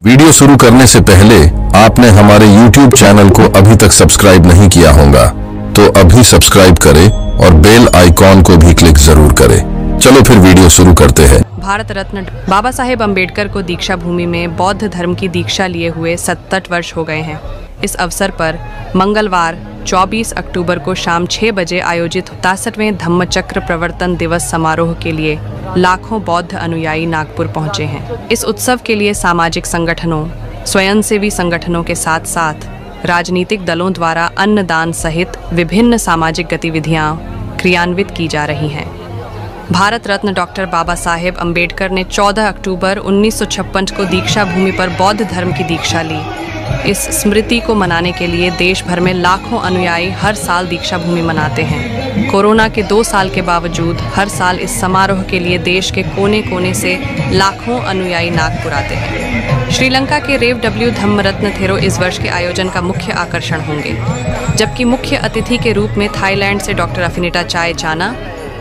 Video शुरू करने से पहले आपने हमारे YouTube चैनल को अभी तक सब्सक्राइब नहीं किया होगा तो अभी सब्सक्राइब करें और बेल आइकॉन को भी क्लिक जरूर करें। चलो फिर वीडियो शुरू करते हैं। भारत रत्न बाबा साहेब अम्बेडकर को दीक्षा भूमि में बौद्ध धर्म की दीक्षा लिए हुए 67 वर्ष हो गए हैं। इस अवसर पर मंगलवार 24 अक्टूबर को शाम 6 बजे आयोजित 67वें धम्मचक्र प्रवर्तन दिवस समारोह के लिए लाखों बौद्ध अनुयायी नागपुर पहुंचे हैं। इस उत्सव के लिए सामाजिक संगठनों, स्वयंसेवी संगठनों के साथ साथ राजनीतिक दलों द्वारा अन्नदान सहित विभिन्न सामाजिक गतिविधियां क्रियान्वित की जा रही हैं। भारत रत्न डॉक्टर बाबा साहेब अम्बेडकर ने 14 अक्टूबर 1956 को दीक्षा भूमि पर बौद्ध धर्म की दीक्षा ली। इस स्मृति को मनाने के लिए देश भर में लाखों अनुयायी हर साल दीक्षा भूमि मनाते हैं। कोरोना के 2 साल के बावजूद हर साल इस समारोह के लिए देश के कोने कोने से लाखों अनुयायी नागपुर आते हैं। श्रीलंका के रेव डब्ल्यू धम्मरत्न थेरो इस वर्ष के आयोजन का मुख्य आकर्षण होंगे, जबकि मुख्य अतिथि के रूप में थाईलैंड से डॉक्टर अफिनिटा चाय चाना,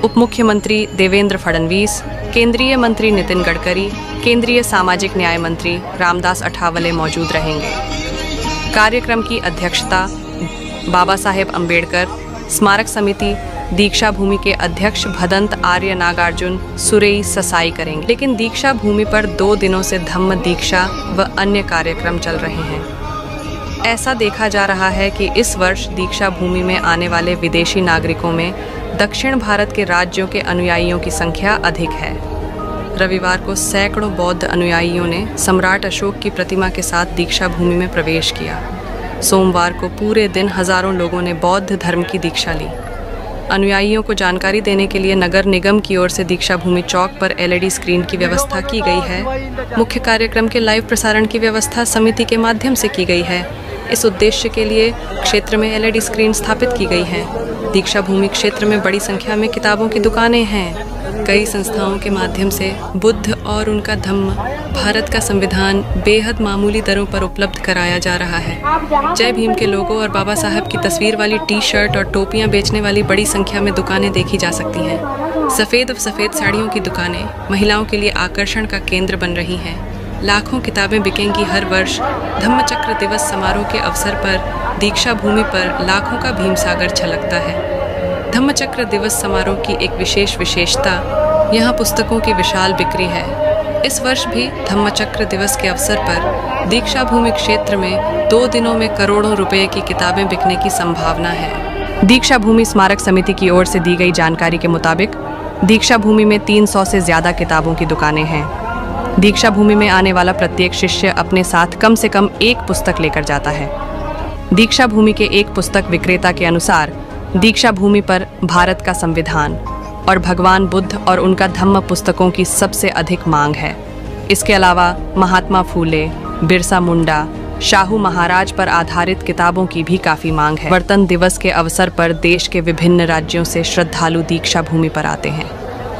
उप मुख्यमंत्री देवेंद्र फडणवीस, केंद्रीय मंत्री नितिन गडकरी, केंद्रीय सामाजिक न्याय मंत्री रामदास अठावले मौजूद रहेंगे। कार्यक्रम की अध्यक्षता बाबा साहेब अम्बेडकर स्मारक समिति दीक्षा भूमि के अध्यक्ष भदंत आर्य नागार्जुन सुरेई ससाई करेंगे। लेकिन दीक्षा भूमि पर 2 दिनों से धम्म दीक्षा व अन्य कार्यक्रम चल रहे हैं। ऐसा देखा जा रहा है कि इस वर्ष दीक्षा भूमि में आने वाले विदेशी नागरिकों में दक्षिण भारत के राज्यों के अनुयायियों की संख्या अधिक है। रविवार को सैकड़ों बौद्ध अनुयायियों ने सम्राट अशोक की प्रतिमा के साथ दीक्षा भूमि में प्रवेश किया। सोमवार को पूरे दिन हजारों लोगों ने बौद्ध धर्म की दीक्षा ली। अनुयायियों को जानकारी देने के लिए नगर निगम की ओर से दीक्षा भूमि चौक पर LED स्क्रीन की व्यवस्था की गई है। मुख्य कार्यक्रम के लाइव प्रसारण की व्यवस्था समिति के माध्यम से की गई है। इस उद्देश्य के लिए क्षेत्र में LED स्क्रीन स्थापित की गई है। दीक्षा भूमि क्षेत्र में बड़ी संख्या में किताबों की दुकानें हैं। कई संस्थाओं के माध्यम से बुद्ध और उनका धम्म, भारत का संविधान बेहद मामूली दरों पर उपलब्ध कराया जा रहा है। जय भीम के लोगो और बाबा साहब की तस्वीर वाली टी-शर्ट और टोपियां बेचने वाली बड़ी संख्या में दुकानें देखी जा सकती हैं। सफ़ेद साड़ियों की दुकानें महिलाओं के लिए आकर्षण का केंद्र बन रही हैं। लाखों किताबें बिकेंगी हर वर्ष। धम्मचक्र दिवस समारोह के अवसर पर दीक्षा भूमि पर लाखों का भीमसागर छलकता है। धम्मचक्र दिवस समारोह की एक विशेष विशेषता यहाँ पुस्तकों की विशाल बिक्री है। इस वर्ष भी धम्मचक्र दिवस के अवसर पर दीक्षा भूमि क्षेत्र में 2 दिनों में करोड़ों रुपए की किताबें बिकने की संभावना है। दीक्षा भूमि स्मारक समिति की ओर से दी गई जानकारी के मुताबिक दीक्षा भूमि में 300 से ज्यादा किताबों की दुकानें हैं। दीक्षा भूमि में आने वाला प्रत्येक शिष्य अपने साथ कम से कम 1 पुस्तक लेकर जाता है। दीक्षा भूमि के एक पुस्तक विक्रेता के अनुसार दीक्षा भूमि पर भारत का संविधान और भगवान बुद्ध और उनका धम्म पुस्तकों की सबसे अधिक मांग है। इसके अलावा महात्मा फूले, बिरसा मुंडा, शाहू महाराज पर आधारित किताबों की भी काफी मांग है। प्रवर्तन दिवस के अवसर पर देश के विभिन्न राज्यों से श्रद्धालु दीक्षा भूमि पर आते हैं।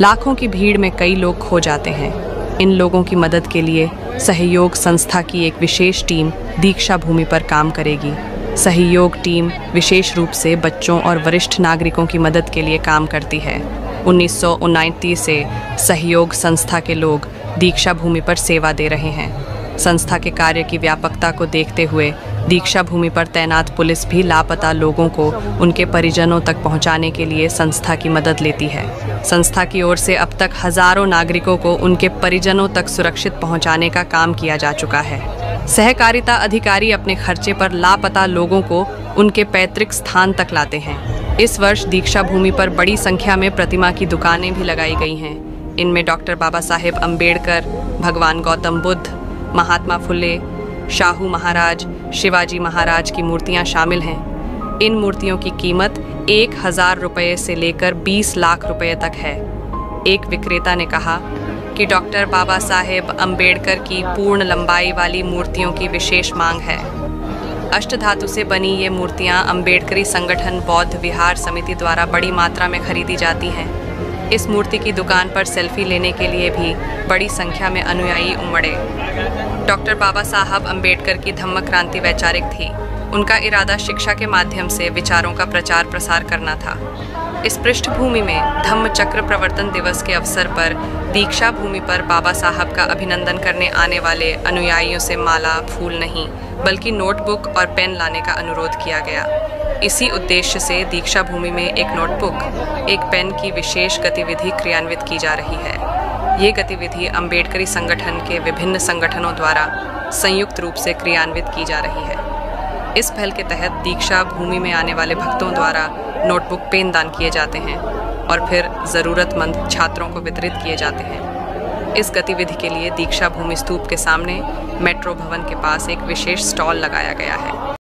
लाखों की भीड़ में कई लोग खो जाते हैं। इन लोगों की मदद के लिए सहयोग संस्था की एक विशेष टीम दीक्षा भूमि पर काम करेगी। सहयोग टीम विशेष रूप से बच्चों और वरिष्ठ नागरिकों की मदद के लिए काम करती है। 1929 से सहयोग संस्था के लोग दीक्षा भूमि पर सेवा दे रहे हैं। संस्था के कार्य की व्यापकता को देखते हुए दीक्षा भूमि पर तैनात पुलिस भी लापता लोगों को उनके परिजनों तक पहुंचाने के लिए संस्था की मदद लेती है। संस्था की ओर से अब तक हजारों नागरिकों को उनके परिजनों तक सुरक्षित पहुंचाने का काम किया जा चुका है। सहकारिता अधिकारी अपने खर्चे पर लापता लोगों को उनके पैतृक स्थान तक लाते हैं। इस वर्ष दीक्षा भूमि पर बड़ी संख्या में प्रतिमा की दुकानें भी लगाई गई हैं। इनमें डॉक्टर बाबा साहेब अम्बेडकर, भगवान गौतम बुद्ध, महात्मा फुले, शाहू महाराज, शिवाजी महाराज की मूर्तियां शामिल हैं। इन मूर्तियों की कीमत 1000 रुपये से लेकर 20 लाख रुपये तक है। एक विक्रेता ने कहा कि डॉक्टर बाबा साहेब अम्बेडकर की पूर्ण लंबाई वाली मूर्तियों की विशेष मांग है। अष्टधातु से बनी ये मूर्तियां अम्बेडकरी संगठन बौद्ध विहार समिति द्वारा बड़ी मात्रा में खरीदी जाती हैं। इस मूर्ति की दुकान पर सेल्फी लेने के लिए भी बड़ी संख्या में अनुयायी उमड़े। डॉक्टर बाबा साहब अम्बेडकर की धम्म क्रांति वैचारिक थी। उनका इरादा शिक्षा के माध्यम से विचारों का प्रचार प्रसार करना था। इस पृष्ठभूमि में धम्म चक्र प्रवर्तन दिवस के अवसर पर दीक्षा भूमि पर बाबा साहब का अभिनंदन करने आने वाले अनुयायियों से माला, फूल नहीं बल्कि नोटबुक और पेन लाने का अनुरोध किया गया। इसी उद्देश्य से दीक्षा भूमि में एक नोटबुक, एक पेन की विशेष गतिविधि क्रियान्वित की जा रही है। ये गतिविधि अम्बेडकरी संगठन के विभिन्न संगठनों द्वारा संयुक्त रूप से क्रियान्वित की जा रही है। इस पहल के तहत दीक्षा भूमि में आने वाले भक्तों द्वारा नोटबुक, पेन दान किए जाते हैं और फिर ज़रूरतमंद छात्रों को वितरित किए जाते हैं। इस गतिविधि के लिए दीक्षा भूमि स्तूप के सामने मेट्रो भवन के पास एक विशेष स्टॉल लगाया गया है।